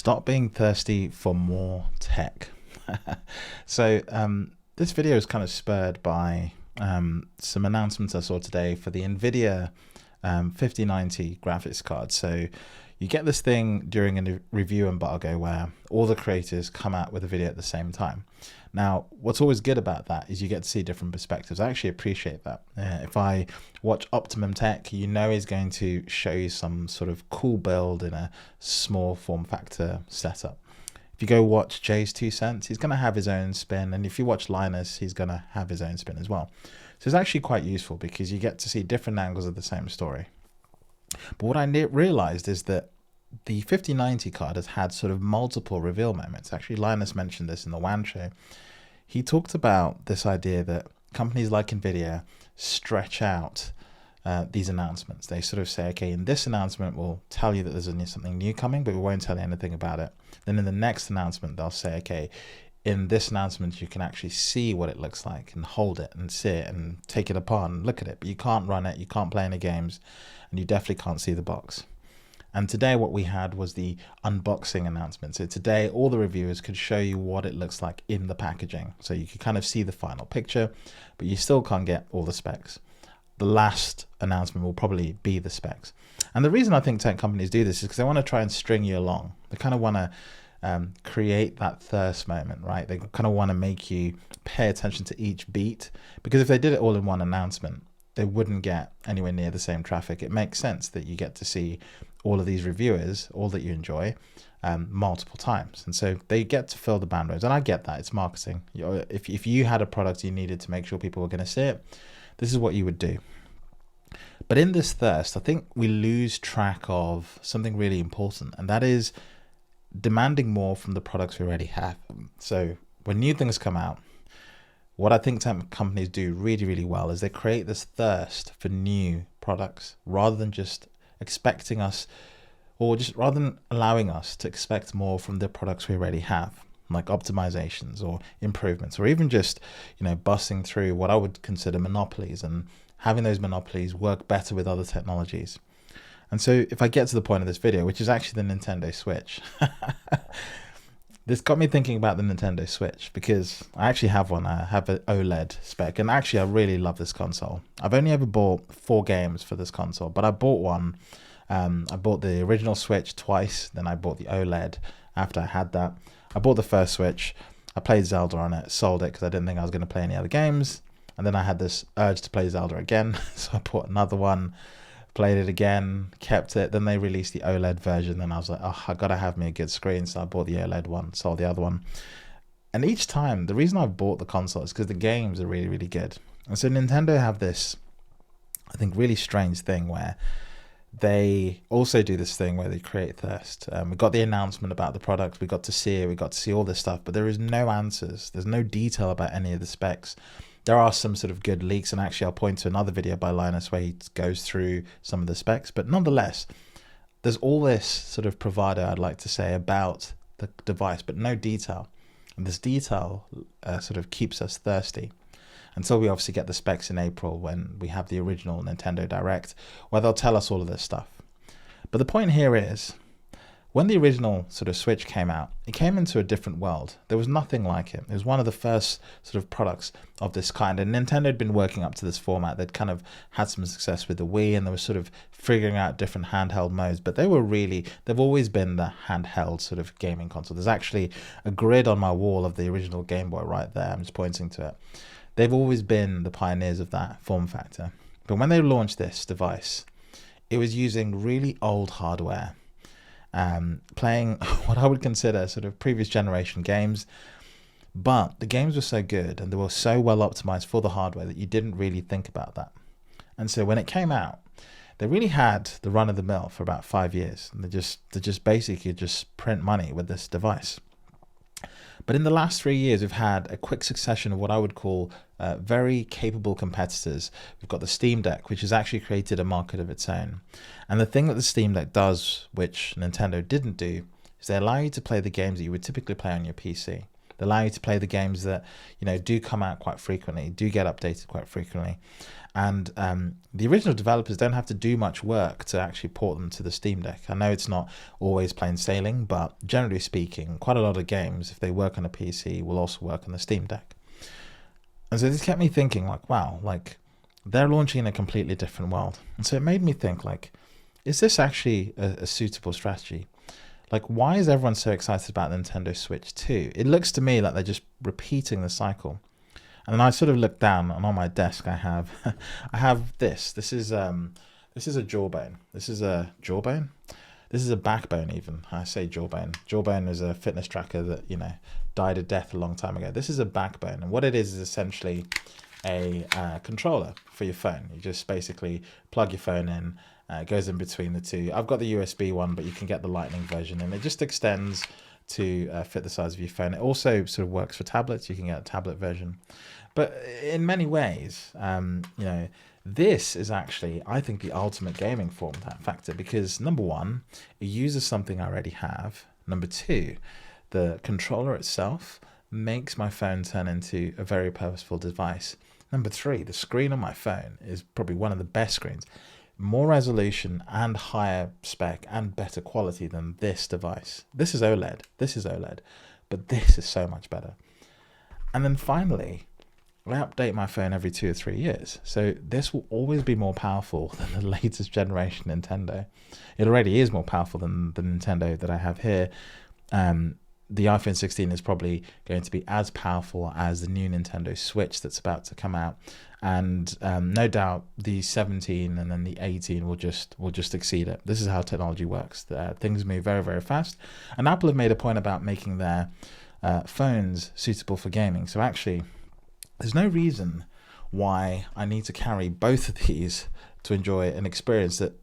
Stop being thirsty for more tech. So this video is kind of spurred by some announcements I saw today for the Nvidia 5090 graphics card. So you get this thing during a review embargo where all the creators come out with a video at the same time. Now, what's always good about that is you get to see different perspectives. I actually appreciate that. If I watch Optimum Tech, you know he's going to show you some sort of cool build in a small form factor setup. If you go watch Jay's 2 cents, he's going to have his own spin. And if you watch Linus, he's going to have his own spin as well. So it's actually quite useful because you get to see different angles of the same story. But what I realized is that the 5090 card has had sort of multiple reveal moments. Actually, Linus mentioned this in the WAN show. He talked about this idea that companies like Nvidia stretch out these announcements. They sort of say, okay, in this announcement, we'll tell you that there's something new coming, but we won't tell you anything about it. Then in the next announcement, they'll say, okay, in this announcement, you can actually see what it looks like and hold it and see it and take it apart and look at it, but you can't run it, you can't play any games, and you definitely can't see the box. And today what we had was the unboxing announcement. So today all the reviewers could show you what it looks like in the packaging. So you could kind of see the final picture, but you still can't get all the specs. The last announcement will probably be the specs. And the reason I think tech companies do this is because they want to try and string you along. They kind of want to create that thirst moment, right? They kind of want to make you pay attention to each beat, because if they did it all in one announcement, they wouldn't get anywhere near the same traffic. It makes sense that you get to see all of these reviewers, all that you enjoy, multiple times. And so they get to fill the bandwidth. And I get that, it's marketing. If you had a product you needed to make sure people were going to see it, this is what you would do. But in this thirst, I think we lose track of something really important, and that is demanding more from the products we already have. So when new things come out, what I think tech companies do really, really well is they create this thirst for new products rather than just expecting us, or just rather than allowing us to expect more from the products we already have, like optimizations or improvements, or even just, busting through what I would consider monopolies and having those monopolies work better with other technologies. And so if I get to the point of this video, which is actually the Nintendo Switch, this got me thinking about the Nintendo Switch, because I actually have one. I have an OLED spec, and actually I really love this console. I've only ever bought 4 games for this console, but I bought one. I bought the original Switch twice, then I bought the OLED after I had that. I bought the first Switch, I played Zelda on it, sold it because I didn't think I was going to play any other games, and then I had this urge to play Zelda again, so I bought another one, played it again, kept it. Then they released the OLED version, and I was like, oh, I gotta have me a good screen. So I bought the OLED one, sold the other one. And each time, the reason I've bought the console is because the games are really, really good. And so Nintendo have this, I think, really strange thing where they also do this thing where they create thirst. We got the announcement about the product, we got to see it, we got to see all this stuff, but there is no answers. There's no detail about any of the specs. There are some sort of good leaks, and actually I'll point to another video by Linus where he goes through some of the specs, but nonetheless, there's all this sort of bravado, I'd like to say, about the device, but no detail. And this detail sort of keeps us thirsty until we obviously get the specs in April, when we have the original Nintendo Direct, where they'll tell us all of this stuff. But the point here is, when the original sort of Switch came out, it came into a different world. There was nothing like it. It was one of the first sort of products of this kind. And Nintendo had been working up to this format. They'd kind of had some success with the Wii, and they were sort of figuring out different handheld modes. But they've always been the handheld sort of gaming console. There's actually a grid on my wall of the original Game Boy right there. I'm just pointing to it. They've always been the pioneers of that form factor. But when they launched this device, it was using really old hardware, playing what I would consider sort of previous generation games, but the games were so good and they were so well optimized for the hardware that you didn't really think about that. And so when it came out, they really had the run of the mill for about 5 years, and they just basically just print money with this device. But in the last 3 years, we've had a quick succession of what I would call very capable competitors. We've got the Steam Deck, which has actually created a market of its own. And the thing that the Steam Deck does, which Nintendo didn't do, is they allow you to play the games that you would typically play on your PC. They allow you to play the games that, do come out quite frequently, do get updated quite frequently. And the original developers don't have to do much work to actually port them to the Steam Deck. I know it's not always plain sailing, but generally speaking, quite a lot of games, if they work on a PC, will also work on the Steam Deck. And so this kept me thinking, like, wow, like, they're launching in a completely different world. And so it made me think, like, is this actually a suitable strategy? Like, why is everyone so excited about the Nintendo Switch 2? It looks to me like they're just repeating the cycle. And then I sort of looked down, and on my desk I have I have this. This is a jawbone. This is a jawbone. This is a backbone even. I say jawbone. Jawbone is a fitness tracker that, died a death a long time ago. This is a backbone, and what it is essentially a controller for your phone. You just basically plug your phone in. It goes in between the two. I've got the USB one, but you can get the Lightning version, and it just extends to fit the size of your phone. It also sort of works for tablets. You can get a tablet version. But in many ways, this is actually, I think, the ultimate gaming form factor, because number one, it uses something I already have. Number two, the controller itself makes my phone turn into a very purposeful device. Number three, the screen on my phone is probably one of the best screens. More resolution and higher spec and better quality than this device. This is OLED, but this is so much better. And then finally, I update my phone every 2 or 3 years. So this will always be more powerful than the latest generation Nintendo. It already is more powerful than the Nintendo that I have here. The iPhone 16 is probably going to be as powerful as the new Nintendo Switch that's about to come out. And no doubt the 17 and then the 18 will just exceed it. This is how technology works. Things move very, very fast. And Apple have made a point about making their phones suitable for gaming. So actually, there's no reason why I need to carry both of these to enjoy an experience that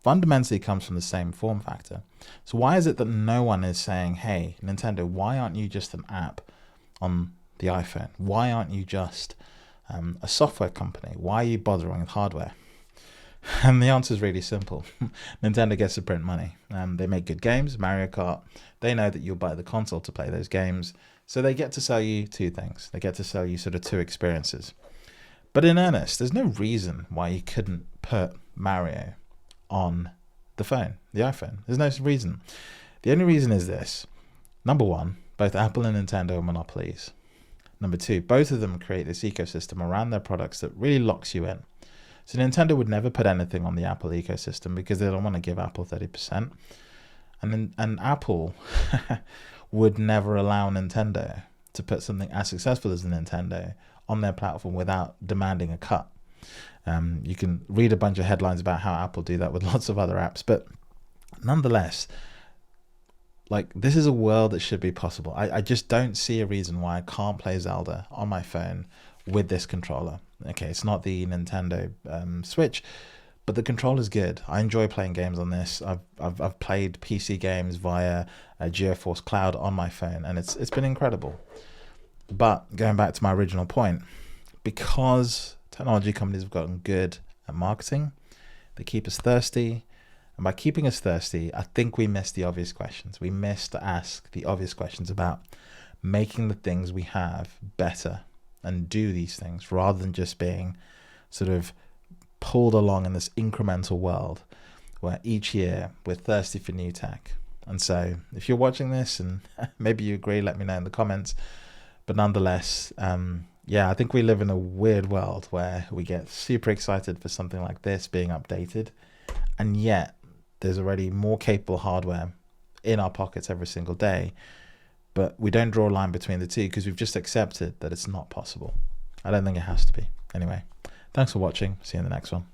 fundamentally comes from the same form factor. So why is it that no one is saying, hey, Nintendo, why aren't you just an app on the iPhone? Why aren't you just a software company? Why are you bothering with hardware? And the answer is really simple. Nintendo gets to print money. They make good games, Mario Kart. They know that you'll buy the console to play those games. So they get to sell you two things. They get to sell you sort of two experiences. But in earnest, there's no reason why you couldn't put Mario on the phone, the iPhone. There's no reason. The only reason is this. Number one, both Apple and Nintendo are monopolies. Number two, both of them create this ecosystem around their products that really locks you in. So Nintendo would never put anything on the Apple ecosystem because they don't want to give Apple 30%. And Apple would never allow Nintendo to put something as successful as the Nintendo on their platform without demanding a cut. You can read a bunch of headlines about how Apple do that with lots of other apps, but nonetheless, like, this is a world that should be possible. I just don't see a reason why I can't play Zelda on my phone with this controller. Okay, it's not the Nintendo Switch, but the controller's good. I enjoy playing games on this. I've played PC games via GeForce Cloud on my phone, and it's been incredible. But going back to my original point, because technology companies have gotten good at marketing, they keep us thirsty. And by keeping us thirsty, I think we missed the obvious questions. We missed to ask the obvious questions about making the things we have better and do these things rather than just being sort of pulled along in this incremental world where each year we're thirsty for new tech. And so if you're watching this and maybe you agree, let me know in the comments. But nonetheless, I think we live in a weird world where we get super excited for something like this being updated, and yet there's already more capable hardware in our pockets every single day, but we don't draw a line between the two because we've just accepted that it's not possible. I don't think it has to be. Anyway, thanks for watching. See you in the next one.